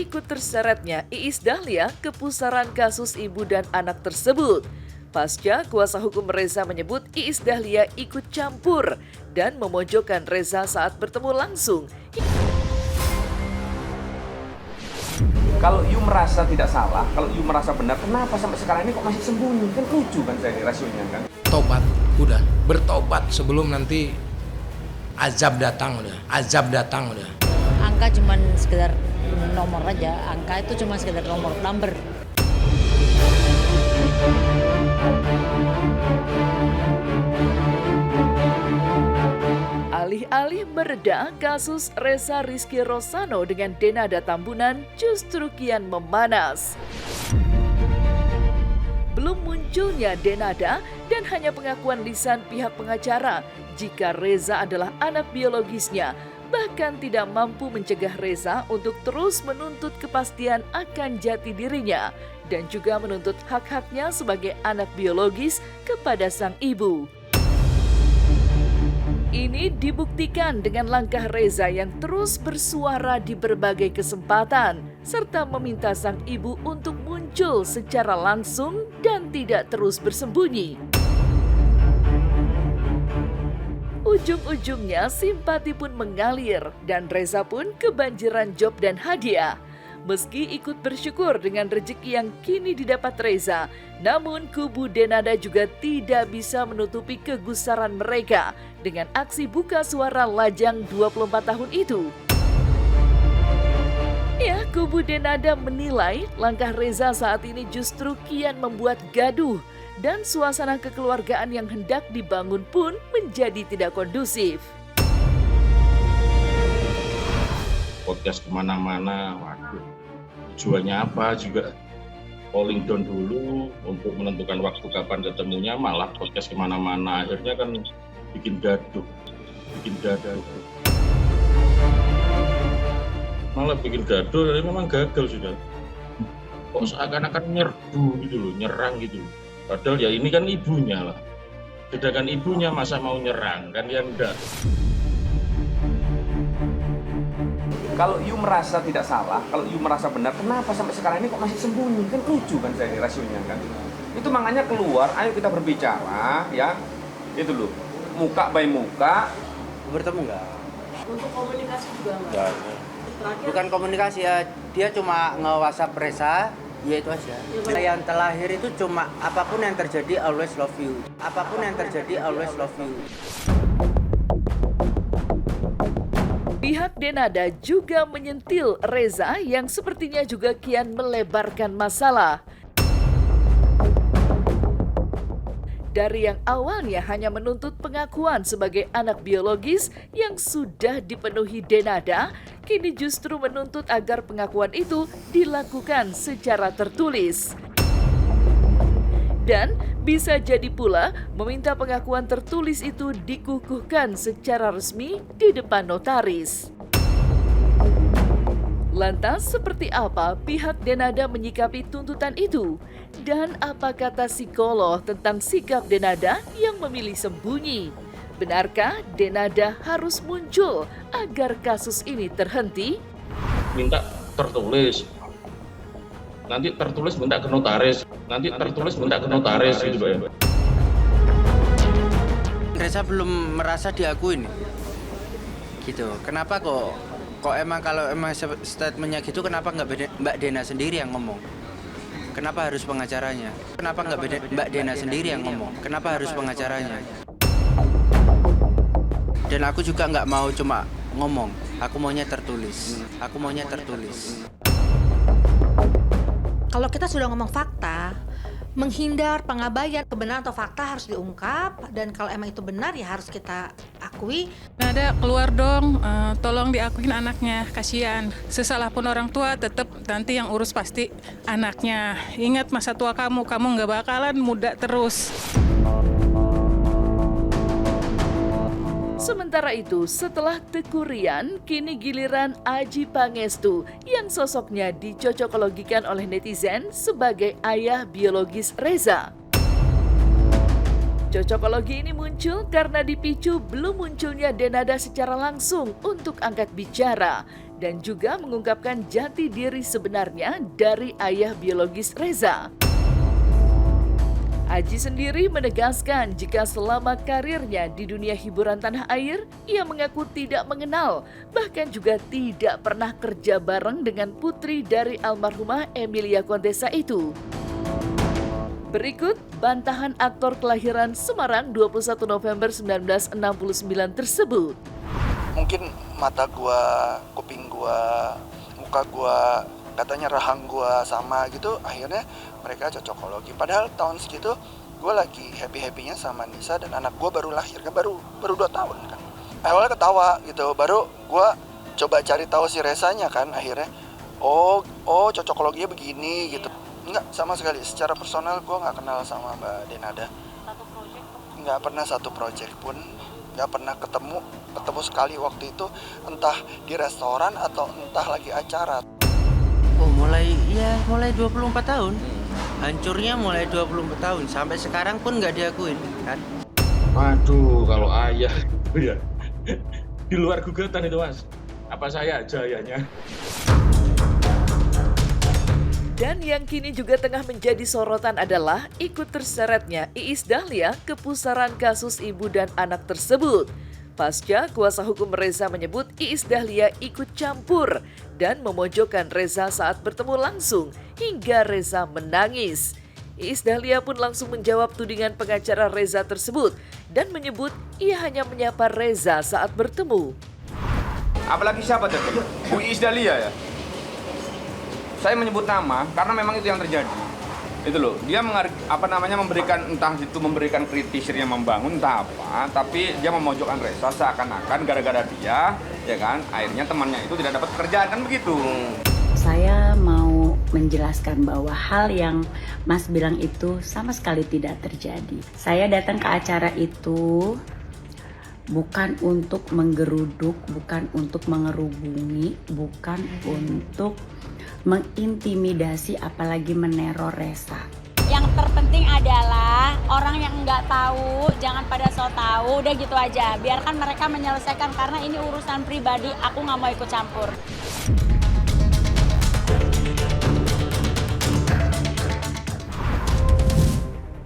ikut terseretnya Iis Dahlia ke pusaran kasus ibu dan anak tersebut. Pasca kuasa hukum Reza menyebut Iis Dahlia ikut campur dan memojokkan Reza saat bertemu langsung. Kalau you merasa tidak salah, kalau you merasa benar, kenapa sampai sekarang ini kok masih sembunyi? Kan lucu kan saya rasionya kan. Tobat, udah bertobat sebelum nanti azab datang udah. Angka cuma sekedar nomor aja, angka itu cuma sekedar number. Alih-alih mereda, kasus Reza Rizky Rosano dengan Denada Tambunan justru kian memanas. Belum munculnya Denada dan hanya pengakuan lisan pihak pengacara jika Reza adalah anak biologisnya, bahkan tidak mampu mencegah Reza untuk terus menuntut kepastian akan jati dirinya dan juga menuntut hak-haknya sebagai anak biologis kepada sang ibu. Ini dibuktikan dengan langkah Reza yang terus bersuara di berbagai kesempatan, serta meminta sang ibu untuk muncul secara langsung dan tidak terus bersembunyi. Ujung-ujungnya simpati pun mengalir dan Reza pun kebanjiran job dan hadiah. Meski ikut bersyukur dengan rezeki yang kini didapat Reza, namun kubu Denada juga tidak bisa menutupi kegusaran mereka dengan aksi buka suara lajang 24 tahun itu. Ya, kubu Denada menilai langkah Reza saat ini justru kian membuat gaduh dan suasana kekeluargaan yang hendak dibangun pun menjadi tidak kondusif. Podcast kemana-mana, waduh, tujuannya apa juga polling down dulu untuk menentukan waktu kapan ketemunya, malah podcast kemana-mana, akhirnya kan bikin gaduh, malah bikin gaduh, memang gagal sudah. Kok seakan-akan nyerbu gitu loh, nyerang gitu loh. Padahal ya ini kan ibunya lah, sedangkan ibunya masa mau nyerang, kan ya enggak. Kalau you merasa tidak salah, kalau you merasa benar, kenapa sampai sekarang ini kok masih sembunyi? Kan lucu kan saya rasionya kan. Itu makanya keluar, ayo kita berbicara ya. Itu loh, muka by muka. Bertemu enggak? Untuk komunikasi juga Enggak. Bukan komunikasi ya, dia cuma nge-WhatsApp Reza, ya itu aja. Yang terlahir itu cuma apapun yang terjadi always love you. Apapun yang terjadi always love you. Pihak Denada juga menyentil Reza yang sepertinya juga kian melebarkan masalah. Dari yang awalnya hanya menuntut pengakuan sebagai anak biologis yang sudah dipenuhi Denada, kini justru menuntut agar pengakuan itu dilakukan secara tertulis. Dan bisa jadi pula meminta pengakuan tertulis itu dikukuhkan secara resmi di depan notaris. Lantas seperti apa pihak Denada menyikapi tuntutan itu? Dan apa kata psikolog tentang sikap Denada yang memilih sembunyi? Benarkah Denada harus muncul agar kasus ini terhenti? Minta tertulis, nanti tertulis minta ke notaris, gitu Pak ya. Reza belum merasa diakuin gitu. Kenapa kok emang kalau emang statementnya gitu, kenapa nggak Mbak Dena sendiri yang ngomong? Kenapa harus pengacaranya? Kenapa nggak Mbak Dena sendiri yang ngomong? Kenapa harus pengacaranya? Dan aku juga nggak mau cuma ngomong, aku maunya tertulis. Kalau kita sudah ngomong fakta, menghindar pengabaian, kebenaran atau fakta harus diungkap, dan kalau emang itu benar ya harus kita akui. Ada keluar dong, tolong diakuin anaknya, kasihan. Sesalah pun orang tua tetap nanti yang urus pasti anaknya. Ingat masa tua kamu nggak bakalan muda terus. Sementara itu, setelah Teguh Rian, kini giliran Adjie Pangestu yang sosoknya dicocokologikan oleh netizen sebagai ayah biologis Reza. Cocokologi ini muncul karena dipicu belum munculnya Denada secara langsung untuk angkat bicara. dan juga mengungkapkan jati diri sebenarnya dari ayah biologis Reza. Aji sendiri menegaskan jika selama karirnya di dunia hiburan tanah air, ia mengaku tidak mengenal, bahkan juga tidak pernah kerja bareng dengan putri dari almarhumah Emilia Contessa itu. Berikut bantahan aktor kelahiran Semarang 21 November 1969 tersebut. Mungkin mata gua, kuping gua, muka gua, katanya rahang gua sama gitu, akhirnya mereka cocokologi. Padahal tahun segitu gue lagi happy-happynya sama Nisa dan anak gue baru lahir kan, baru 2 tahun kan. Awalnya ketawa gitu, baru gue coba cari tahu si Rezanya kan, akhirnya oh cocokologinya begini gitu. Enggak, sama sekali secara personal gue nggak kenal sama Mbak Denada. Nggak pernah satu project pun, nggak pernah ketemu sekali waktu itu, entah di restoran atau entah lagi acara. Oh, mulai 24 tahun. Hancurnya mulai 24 tahun. Sampai sekarang pun nggak diakuin, kan? Waduh, kalau ayah itu ya di luar gugatan itu, Mas. Apa saya aja ayahnya? Dan yang kini juga tengah menjadi sorotan adalah ikut terseretnya Iis Dahlia ke pusaran kasus ibu dan anak tersebut. Pasca kuasa hukum Reza menyebut Iis Dahlia ikut campur dan memojokkan Reza saat bertemu langsung hingga Reza menangis. Iis Dahlia pun langsung menjawab tudingan pengacara Reza tersebut dan menyebut ia hanya menyapa Reza saat bertemu. Apalagi siapa tadi? Bu Iis Dahlia ya? Saya menyebut nama karena memang itu yang terjadi. Itu loh, dia memberikan, entah itu memberikan kritisnya membangun entah apa, tapi dia memojokkan Reza seakan-akan gara-gara dia, ya kan, akhirnya temannya itu tidak dapat pekerjaan, kan begitu. Saya mau menjelaskan bahwa hal yang Mas bilang itu sama sekali tidak terjadi. Saya datang ke acara itu bukan untuk menggeruduk, bukan untuk mengerubungi, bukan untuk mengintimidasi apalagi meneror Reza. Yang terpenting adalah orang yang nggak tahu jangan pada so tahu, udah gitu aja. Biarkan mereka menyelesaikan karena ini urusan pribadi, aku nggak mau ikut campur.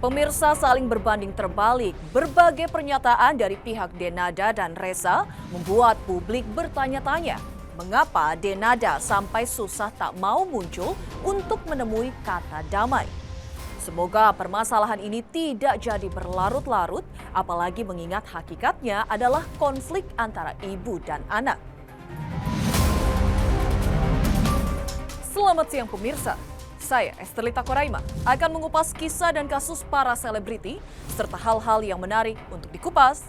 Pemirsa, saling berbanding terbalik, berbagai pernyataan dari pihak Denada dan Reza membuat publik bertanya-tanya. Mengapa Denada sampai susah tak mau muncul untuk menemui kata damai? Semoga permasalahan ini tidak jadi berlarut-larut, apalagi mengingat hakikatnya adalah konflik antara ibu dan anak. Selamat siang pemirsa, saya Estelita Koraima akan mengupas kisah dan kasus para selebriti serta hal-hal yang menarik untuk dikupas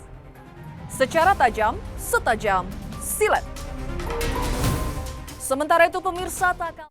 secara tajam, setajam silet. Sementara itu pemirsa tak